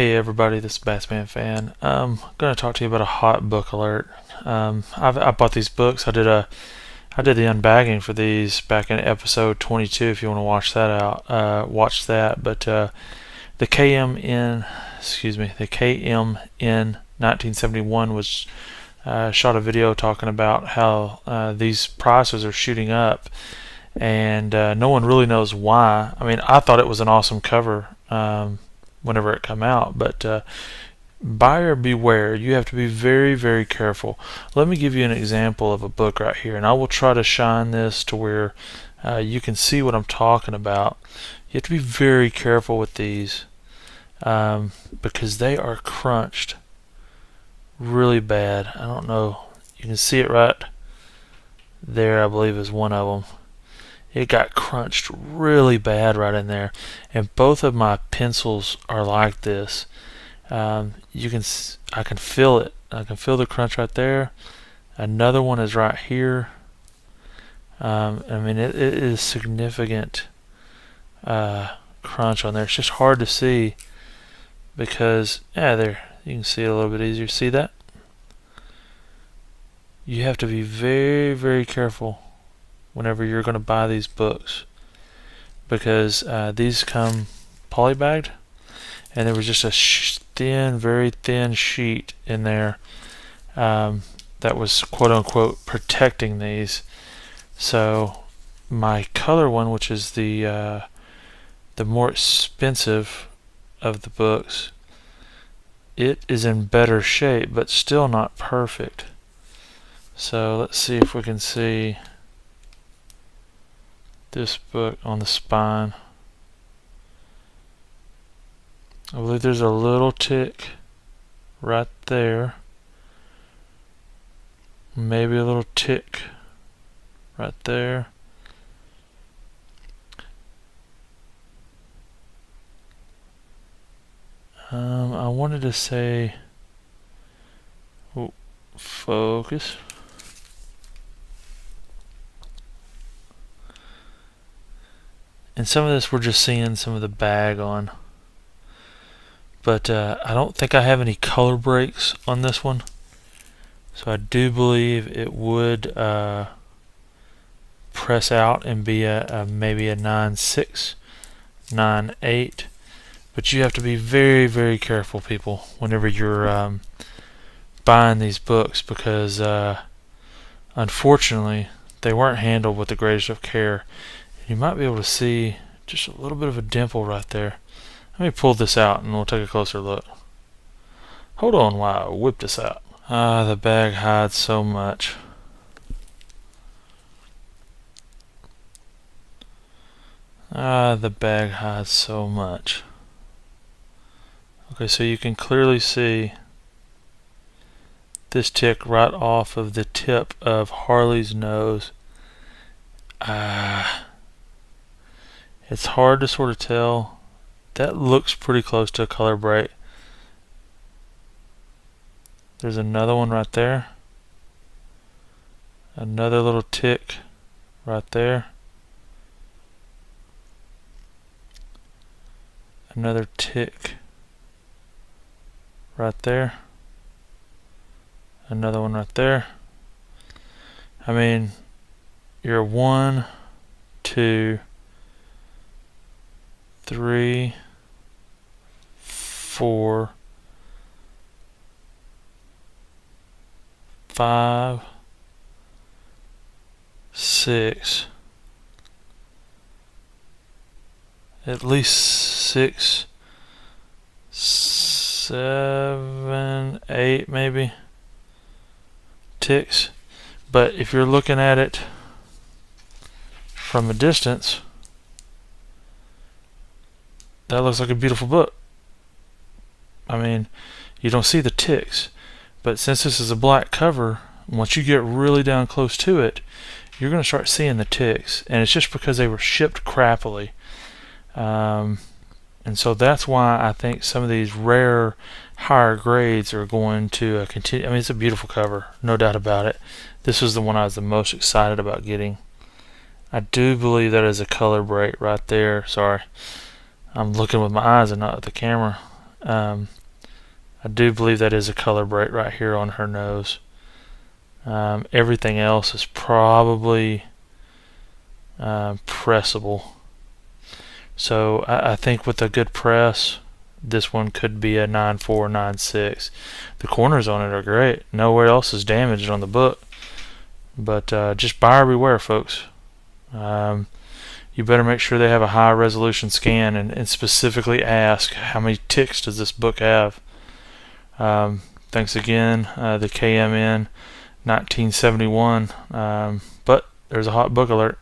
Hey everybody, this is Batsman Fan. I'm going to talk to you about a hot book alert. I bought these books. I did the unbagging for these back in episode 22. If you want to watch that out, watch that. But the KMN 1971 was shot a video talking about how these prices are shooting up, and no one really knows why. I mean, I thought it was an awesome cover. Whenever it come out, but buyer beware. You have to be very, very careful. Let me give you an example of a book right here, and I will try to shine this to where you can see what I'm talking about. You have to be very careful with these because they are crunched really bad. I don't know, you can see it right there, I believe is one of them. It got crunched really bad right in there, and both of my pencils are like this. I can feel it. I can feel the crunch right there. Another one is right here. I mean, it is significant crunch on there. It's just hard to see because there you can see it a little bit easier. See that? You have to be very, very careful whenever you're going to buy these books, because these come polybagged, and there was just a very thin sheet in there that was quote unquote protecting these. So my color one, which is the more expensive of the books, it is in better shape but still not perfect. So let's see if we can see this book on the spine. I believe there's a little tick right there, maybe a little tick right there. I wanted to say, focus. And some of this we're just seeing some of the bag on. But I don't think I have any color breaks on this one. So I do believe it would press out and be maybe a 9.6, 9.8. But you have to be very, very careful, people, whenever you're buying these books, because unfortunately they weren't handled with the greatest of care. You might be able to see just a little bit of a dimple right there. Let me pull this out and we'll take a closer look. Hold on while I whip this out. The bag hides so much. The bag hides so much. Okay, so you can clearly see this tick right off of the tip of Harley's nose. It's hard to sort of tell. That looks pretty close to a color break. There's another one right there. Another little tick right there. Another tick right there. Another one right there. I mean, you're 1, 2, 3, 4, 5, 6, at least 6, 7, 8 maybe ticks. But if you're looking at it from a distance, that looks like a beautiful book. I mean, you don't see the ticks, but since this is a black cover, once you get really down close to it, you're going to start seeing the ticks, and it's just because they were shipped crappily. And so that's why I think some of these rare higher grades are going to continue. I mean, it's a beautiful cover, no doubt about it. This was the one I was the most excited about getting. I do believe that is a color break right there. Sorry, I'm looking with my eyes and not at the camera. I do believe that is a color break right here on her nose. Everything else is probably pressable. So I think with a good press, this one could be a 9.4, 9.6. The corners on it are great. Nowhere else is damaged on the book. But just buyer beware, folks. You better make sure they have a high resolution scan and specifically ask how many ticks does this book have. Thanks again, the KMN 1971. But there's a hot book alert.